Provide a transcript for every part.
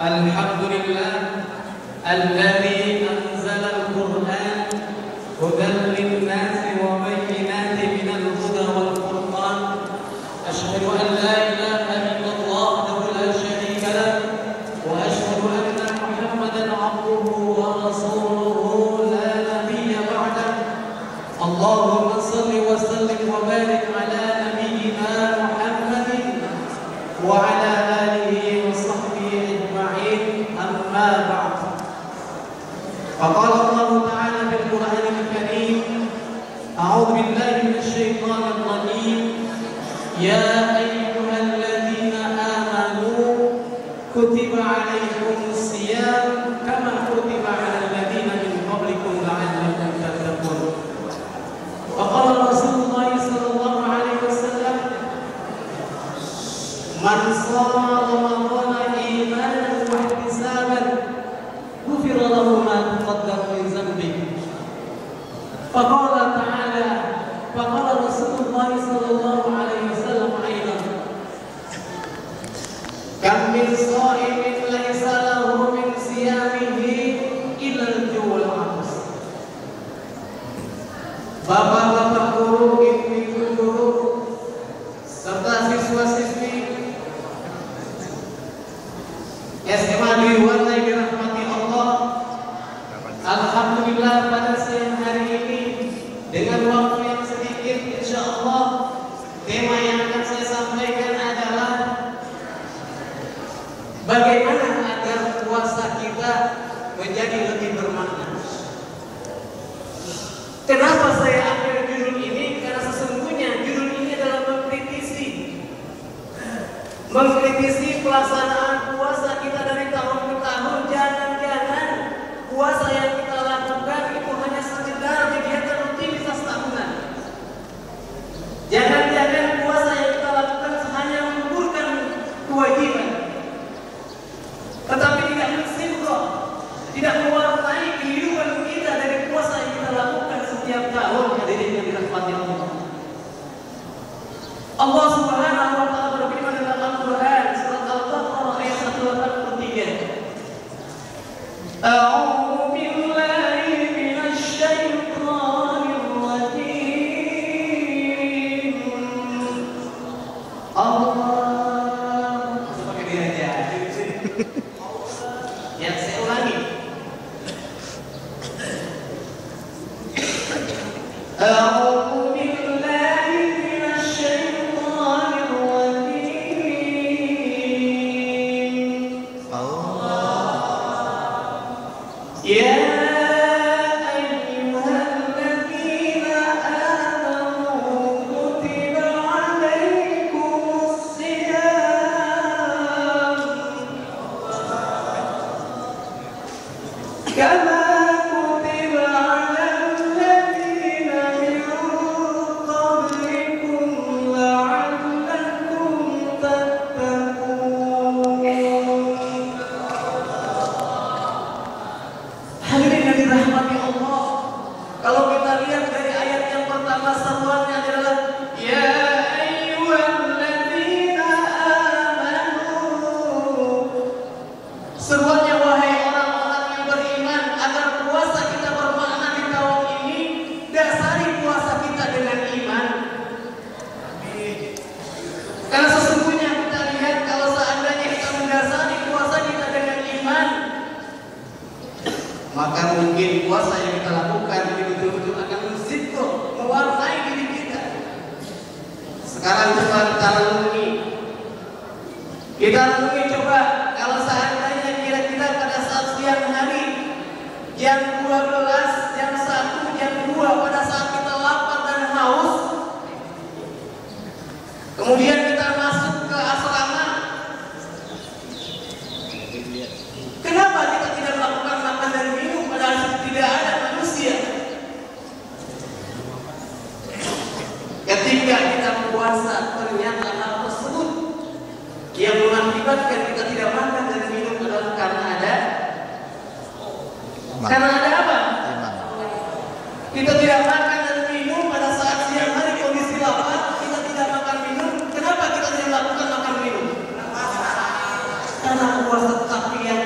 Alhamdulillah alladzi anzala al-Qur'an hudan lin-nasi wa bayyinatin minal huda wal furqan. Asyhadu an la ilaha illallah wahdahu la syarika lah wa asyhadu anna Muhammadan 'abduhu wa rasuluhu la nabiyya ba'dah. Allahumma shalli wa sallim wa barik ala nabiyyina Muhammadin wa ala alihi wa sahbihi ajma'in. Amma ba'd. Faqala Allah Ta'ala fil Qur'anil Karim, a'udzu billahi minasy syaithanir rajim. Ya ayyuhalladzina amanu kutiba 'alaikumus shiyam kama kutiba 'alal ladzina min qablikum la'allakum tattaqun. Faqala Rasulullah sallallahu alaihi wasallam, man shama ramadhana imanan wa ihtisaban ghufira lahu ma taqaddama min dhanbihi. Faqala ta'ala, faqala Rasulullah sallallahu alaihi wasallam aidan, kam min sha'imin laysa lahu min siyamihi illa al-ju'ul 'atas. Bapak-bapak guru, ibu-ibu guru, serta siswa-siswi SMA diwarnai dirahmati Allah. Alhamdulillah pada siang hari ini dengan waktu yang sedikit, insya Allah tema yang akan saya sampaikan adalah bagaimana agar puasa kita menjadi lebih bermakna. Kenapa saya ambil judul ini? Karena sesungguhnya judul ini adalah mengkritisi pelaksanaan puasa kita dari tahun ke tahun. Jangan-jangan puasa yang kita lakukan itu hanya sekedar kegiatan rutinitas tahunan. Jangan-jangan puasa yang kita lakukan hanya menggugurkan kewajiban, tetapi tidak mensinkron, tidak mewarnai kehidupan kita dari puasa yang kita lakukan setiap tahun. Hadirin yang dirahmati Allah. Allah Subhanahu wa taala berfirman dalam Al-Qur'an surat Al-Baqarah ayat 183. A'udzu billahi minasy syaithanir rajim. Allah, pakai dia aja. Yang saya ulangi. A'udzu billahi minasy syaithanir rajim. Ya ayyuhalladzina amanu kutiba 'alaikumus shiyam kama kutiba 'alal ladzina min qablikum la'allakum tattaqun. Hadirin yang dirahmati Allah, kalau kita lihat dari ayat yang pertama, seruannya adalah ya ayyuhalladzina amanu. Seruannya wahai orang-orang yang beriman, agar puasa kita bermakna di tahun ini, dasari puasa kita dengan iman. Karena sesungguhnya kita lihat kalau seandainya kita mendasari puasa kita dengan iman, maka mungkin puasa yang kita lakukan ini betul-betul akan mensinkron, mewarnai diri kita. Sekarang coba kita renungi. Kita renungi coba kalau seandainya kira-kira pada saat siang hari jam 12, jam 1, jam 2 pada saat kita lapar dan haus, kemudian kita masuk ke asrama, kenapa kita tidak melakukan makan dan minum padahal tidak ada manusia? Ketika kita puasa, ternyata hal tersebut yang mengakibatkan kita tidak makan dan minum adalah karena ada apa? Kita tidak makan dan minum pada saat siang hari kondisi lapar, kita tidak makan minum. Kenapa kita tidak melakukan makan minum? Karena puasa, tetapi yang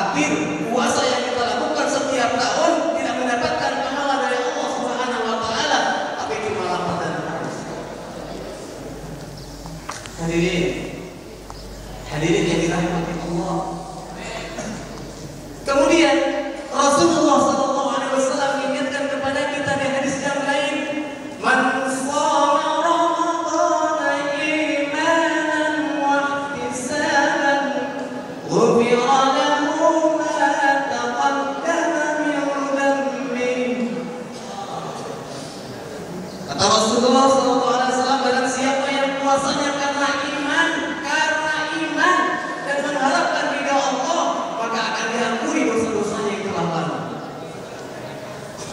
khawatir puasa yang kita lakukan setiap tahun tidak mendapatkan pahala dari Allah Subhanahu wa taala, tapi cuma lapar dan haus. Hadirin yang dirahmati Allah. Kemudian Rasulullah sallallahu alaihi wasallam mengingatkan kepada kita di hadis yang lain, man shoma ramadhana imanan wa ihtisaban ghufira lahu ma taqaddama min dhanbihi. Kata Rasulullah sallallahu alaihi wasallam, barang siapa yang puasanya karena iman dan mengharapkan ridha Allah, maka akan diampuni dosa-dosanya yang telah lalu.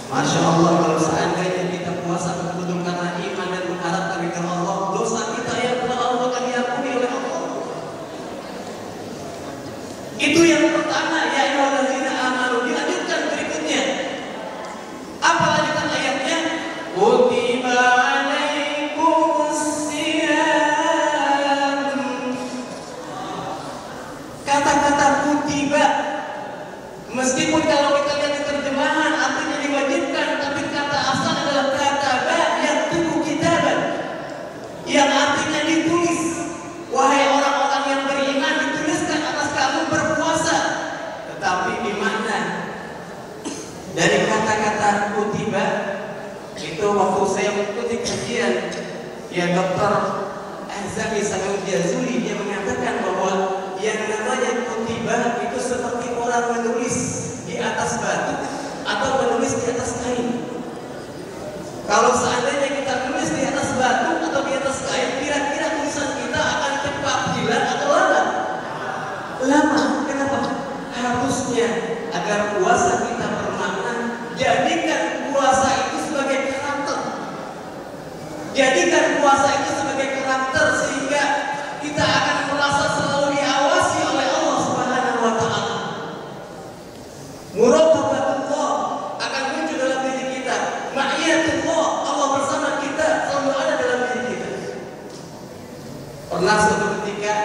Masya Allah, kalau seandainya kita puasa betul-betul karena iman dan mengharapkan ridha Allah, dosa kita yang telah lalu akan diampuni oleh Allah. Itu yang pertama, ya ayyuhallazina amanu. Dilanjutkan berikutnya. Apa lanjutan ayatnya? Kutiba alaikumus siyam. Kata-kata kutiba, meskipun kalau kita lihat di terjemahan artinya diwajibkan, tapi kata asal adalah kata ba yang tubuh kitaban, yang artinya ditulis. Wahai orang-orang yang beriman, dituliskan atas kamu berpuasa. Tetapi di mana? Dari kata-kata kutiba itu waktu saya mengikuti kajian ya Dr. Azami Samul Jazuli, dia mengatakan bahwa yang namanya kutiba itu seperti orang menulis di atas batu atau menulis di atas kain. Kalau seandainya kita menulis di atas batu atau di atas kain, kira-kira tulisan kita akan cepat hilang atau lama? Lama. Kenapa? Harusnya agar puasa kita bermakna, jadikan puasa itu sebagai karakter. Jadikan puasa itu sebagai karakter sehingga kita akan merasa selalu diawasi oleh Allah Subhanahu wa taala. Muraqabatullah akan muncul dalam diri kita. Ma'iyatullah, Allah bersama kita, selalu ada dalam diri kita. Pernah suatu ketika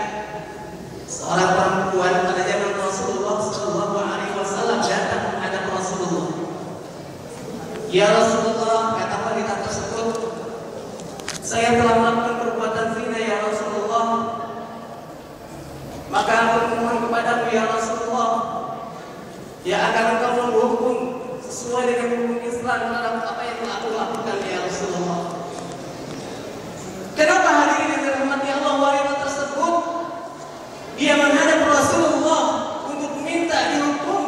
seorang perempuan pada zaman Rasulullah sallallahu alaihi wasallam datang menghadap Rasulullah. Ya Rasulullah, kata wanita tersebut, saya telah melakukan perbuatan zina ya Rasulullah. Maka aku memohon kepadamu ya Rasulullah, ya agar engkau menghukum sesuai dengan hukum Islam terhadap apa yang telah aku lakukan ya Rasulullah. Kenapa hadirin yang dirahmati Allah, wanita tersebut dia menghadap Rasulullah untuk meminta dihukum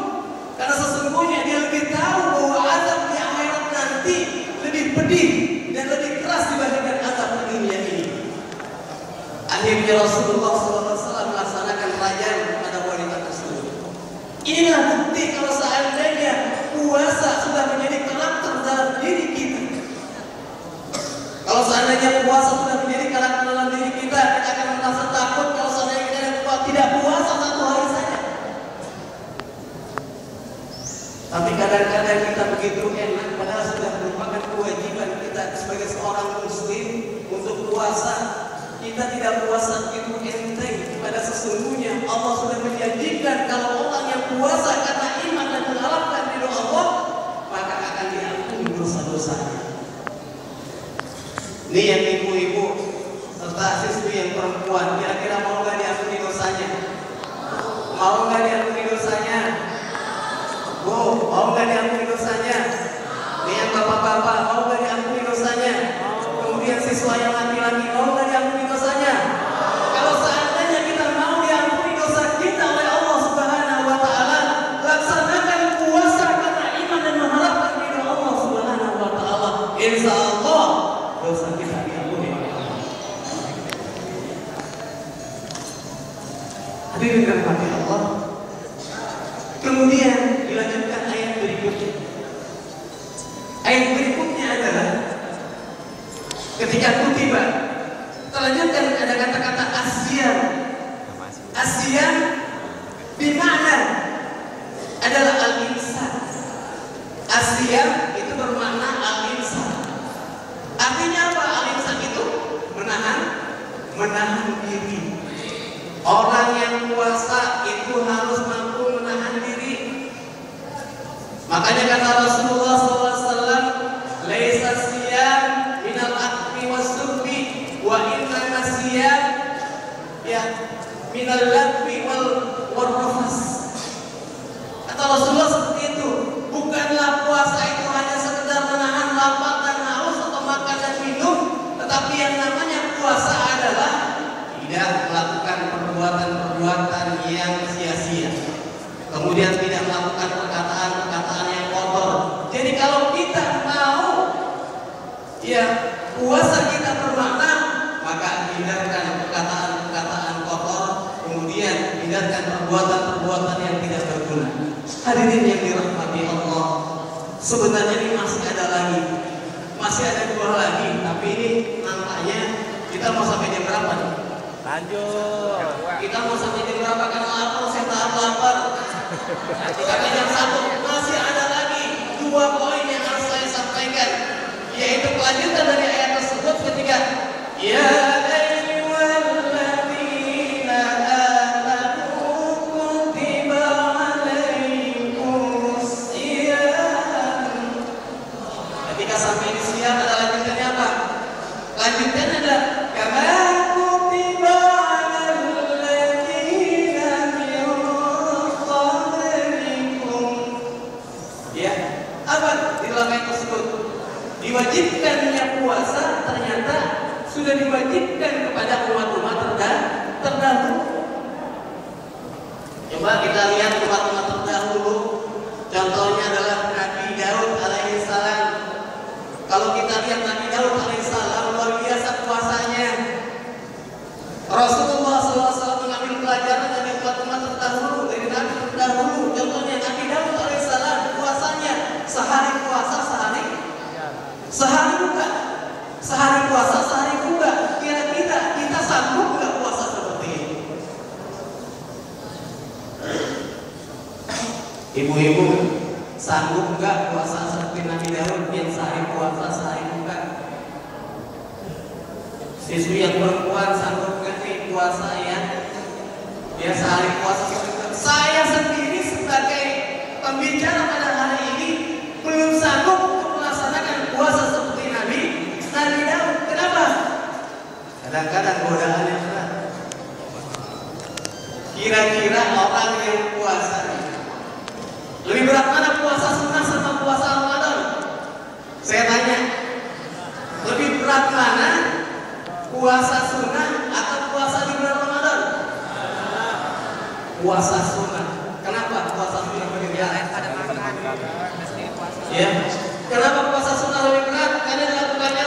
karena sesungguhnya dia lebih tahu bahwa azab di akhirat nanti lebih pedih dan lebih keras dibandingkan azab di dunia ini. Akhirnya Rasulullah SAW melaksanakan rajam pada wanita tersebut. Inilah bukti kalau seandainya puasa sudah menjadi karakter dalam diri kita. Kalau seandainya puasa sudah menjadi karakter dalam diri kita, kita akan merasa takut kalau seandainya kita tidak puasa satu hari saja. Tapi kadang-kadang kita begitu enak, padahal sudah merupakan kewajiban kita sebagai seorang muslim untuk puasa. Kita tidak puasa itu enteng. Pada sesungguhnya Allah sudah menjanjikan kalau orang yang puasa karena iman dan mengharapkan ridho Allah, maka akan diampuni dosa-dosanya. Ini yang ibu-ibu serta siswi yang perempuan, kira-kira mau nggak diampuni dosanya? Mau nggak diampuni dosanya? Bu, mau nggak diampuni dosanya? Ini yang bapak-bapak, mau nggak diampuni dosanya? Kemudian siswa yang laki-laki, mau nggak diampuni dosanya? Kalau seandainya kita mau diampuni dosa kita oleh Allah Subhanahu wa taala, laksanakan puasa karena iman dan mengharapkan ridho Allah Subhanahu wa taala. Insya Allah dosa kita diampuni oleh Allah. Hadirin dirahmati Allah. Kemudian dilanjutkan ayat berikutnya. Ayat berikutnya adalah ketika kutiba, terlanjutkan ada kata-kata asyam. Asyam bermakna adalah al-insan. Asyam itu bermakna al-insan. Artinya apa al-insan itu? Menahan diri. Orang yang puasa itu harus mampu menahan diri. Makanya kata Rasulullah SAW, laisa siyam minal akli was-subbi wa inna siyam ya minal ladwi wal rafas. Kata Rasulullah seperti itu. Bukanlah puasa itu hanya sekedar menahan lapar dan haus atau makan dan minum, tetapi yang namanya puasa adalah tidak melakukan perbuatan-perbuatan yang sia-sia. Kemudian tidak melakukan perkataan-perkataan yang kotor. Jadi kalau kita mau ya puasa kita bermakna, maka hindarkan perkataan-perkataan kotor, kemudian hindarkan perbuatan-perbuatan yang tidak berguna. Hadirin yang dirahmati Allah, sebenarnya ini masih ada lagi, masih ada 2 lagi, tapi ini nampaknya kita mau sampai jam berapa nih? Lanjut. Kita mau sampai jam berapa? Karena lapar, saya tahan lapar. Sampai jam 1 masih ada lagi 2 poin yang harus saya sampaikan, yaitu kelanjutan dari ayat tersebut ketika ya ayyuhalladzina amanu kutiba alaikumus syiyam. Ketika sampai di siyam ada lanjutannya apa? Lanjutannya ada kama kutiba alal ladzina min qablikum. Ya, apa di dalam ayat tersebut? Diwajibkannya puasa ternyata sudah diwajibkan kepada umat-umat terdahulu. Coba kita lihat umat-umat terdahulu. Contohnya adalah Nabi Daud alaihissalam. Kalau kita lihat Nabi Daud alaihissalam, luar biasa puasanya. Rasulullah SAW mengambil pelajaran dari umat-umat terdahulu, dari Nabi terdahulu. Contohnya Nabi Daud alaihissalam, puasanya sehari puasa, sehari buka, sehari puasa, sehari buka. Kira-kira kita sanggup nggak puasa seperti ini? Ibu-ibu sanggup nggak puasa seperti Nabi Daud yang sehari puasa, sehari buka? Siswi yang perempuan sanggup nggak nih puasa ya? Dia sehari puasa, sehari buka. Saya sendiri sebagai pembicara pada hari ini belum sanggup melaksanakan puasa seperti Nabi Daud. Kenapa? Kadang-kadang godaannya berat. Kira-kira orang yang puasa lebih berat mana, puasa sunnah sama puasa Ramadan? Saya tanya, lebih berat mana, puasa sunnah atau puasa di bulan Ramadan? Puasa sunnah. Kenapa puasa sunnah lebih berat? Ya. Kenapa puasa sunnah lebih berat? Karena dilakukannya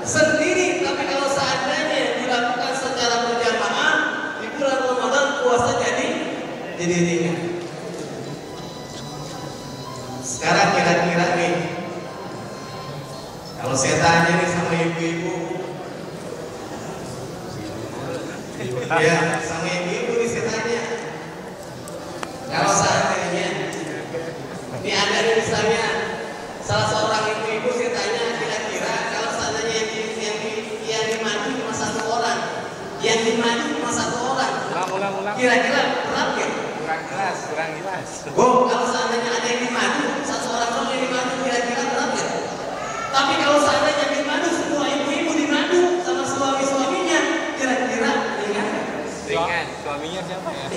sendiri. Tapi kalau seandainya dilakukan secara berjamaah di bulan Ramadan, puasa jadi ringan. Sekarang kira-kira nih, kalau saya tanya nih sama ibu-ibu, ya sama ibu-ibu nih saya tanya, kalau seandainya ini ada nih misalnya salah seorang ibu-ibu, saya tanya kira-kira kalau seandainya yang dimadu cuma 1 orang, yang dimadu cuma 1 orang, kira-kira berat ya? Kurang jelas. Oh, kalau seandainya ada yang dimadu, 1 orang doang yang dimadu, kira-kira berat ya? Tapi kalau seandainya dimadu, semua ibu-ibu dimadu sama suami-suaminya, kira-kira ringan? Ringan. Suaminya siapa ya?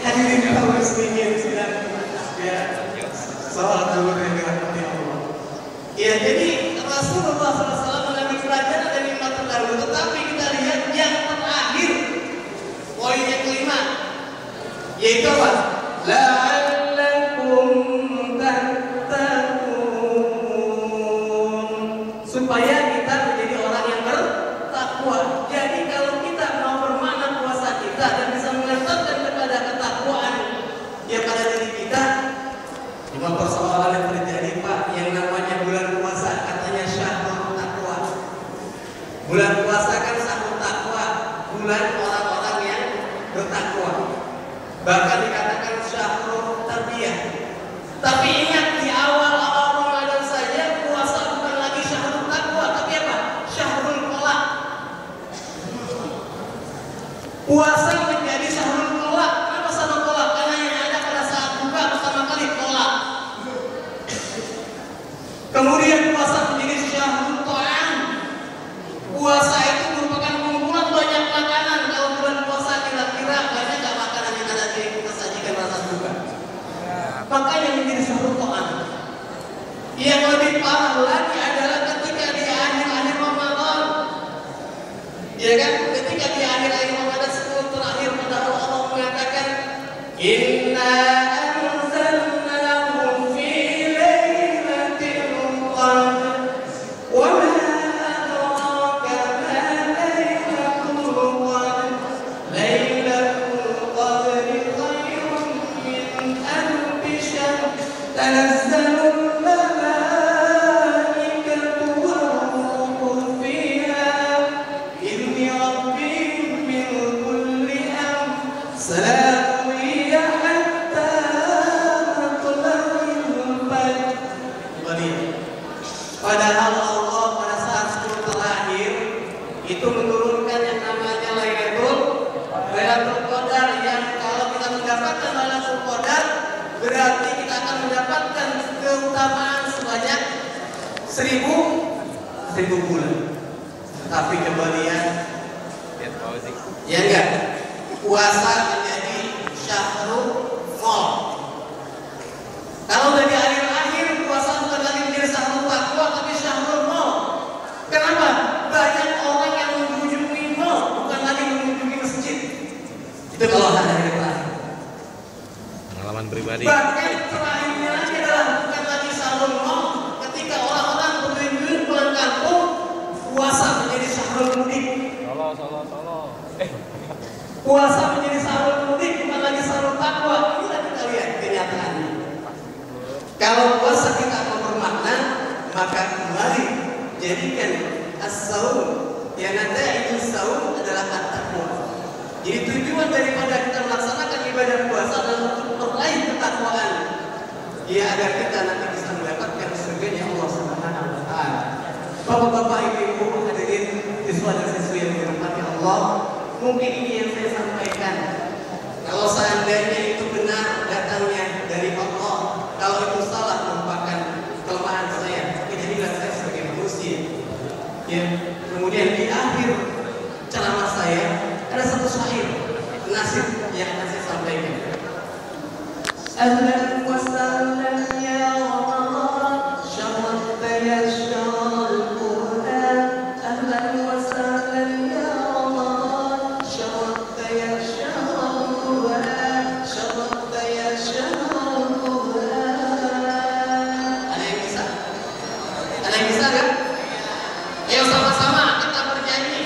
Hadirin kaum muslimin sedang ya salat zuhur yang dirahmati Allah. Ya, jadi Rasulullah SAW mengambil pelajaran dari umat terdahulu, tetapi kita lihat yang terakhir, poin yang kelima, yaitu apa? La'allakum tattaqun, supaya kita menjadi orang yang bertakwa. Jadi kalau kita mau bermakna puasa kita dan bisa mengantarkan kepada ketakwaan ya pada diri kita, cuma persoalan yang terjadi Pak, yang namanya bulan puasa katanya syahrul takwa. Bulan puasa kan syahrul takwa, bulan orang-orang yang bertakwa. Bahkan dikatakan syahrul tarbiyah. Tapi ingat, di awal-awal Ramadan saja puasa bukan lagi syahrul takwa, tapi apa? Syahrul kolak. Puasa menjadi syahrul kolak. Kenapa Ya kan? Ketika di akhir-akhir Ramadan 10 terakhir pada Allah mengatakan inna anzalnahu fi lailatul qadr wa ma adraka ma lailatul qadr lailatul qadri khairun min alfi syahr tanazzalul malaikatu war-ruhu fiha idzni rabbihim min kulli amr salamun hiya hatta matla'il fajr. Padahal Allah pada saat 10 terakhir itu menurunkan yang namanya Lailatul Qadar, yang kalau kita mendapatkan Lailatul Qadar berarti kita akan mendapatkan keutamaan sebanyak 1000 bulan. Tapi coba lihat, Lihat Fauzi. ya enggak? Puasa menjadi syahrul mal. Kalau dari akhir-akhir puasa bukan lagi menjadi syahrul taqwa tapi syahrul mal. Kenapa? Banyak orang yang mengunjungi mal, bukan lagi mengunjungi masjid. Itu kalau hari terakhir. Pengalaman pribadi. Bahkan terakhirnya lagi adalah bukan lagi syahrul mal, ketika orang-orang berlindung pulang kampung, puasa menjadi syahrul mudik. Solo. Puasa menjadi syahrul mudik, bukan lagi syahrul taqwa. Inilah kita lihat kenyataannya. Kalau puasa kita mau bermakna, maka kembali jadikan as-saum, yang itu saum adalah at-taqwa. Jadi tujuan daripada kita melaksanakan ibadah puasa adalah untuk meraih ketakwaan, ya agar kita nanti bisa mendapatkan surganya Allah Subhanahu wa taala. Bapak-bapak, ibu-ibu hadirin siswa dan siswi yang dirahmati Allah, mungkin ini yang saya sampaikan. Kalau seandainya itu benar datangnya dari Allah, kalau itu salah merupakan kelemahan saya, jadilah saya sebagai manusia. Ya, kemudian di akhir ceramah saya ada satu syair nasib yang akan saya sampaikan. Ahlan wa sahlan ya Ramadan, syarafta ya syahrul Qur'an. Ahlan wa sahlan ya Ramadan, syarafta ya syahrul Qur'an. Syarafta ya syahrul Qur'an. Ada yang bisa? Ada yang bisa kan? Ayo sama-sama kita bernyanyi.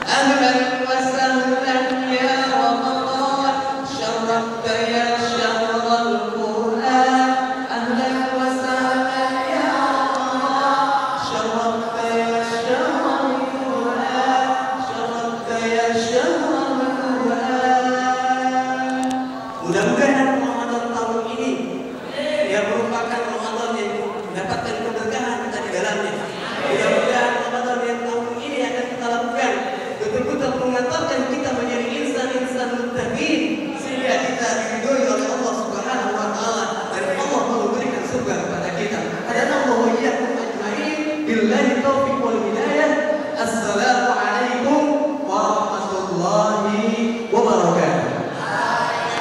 Ahlan wa sahlan ya Ramadan, syarafta ya syahrul Qur'an. Ahlan wa sahlan ya Ramadan, syarafta ya syahrul Qur'an. Syarafta ya syahrul Qur'an. Mudah-mudahan Ramadan tahun ini yang merupakan Ramadan yang mendapatkan keberkahan kita di dalamnya. Mudah-mudahan Ramadan yang tahun ini akan kita lakukan betul-betul mengantarkan kita menjadi insan-insan muttaqin, sehingga kita diridhoi oleh Allah Subhanahu wa taala dan Allah memberikan surga kepada kita. Hadanallahu wa iyyakum ajma'in. Billahi taufiq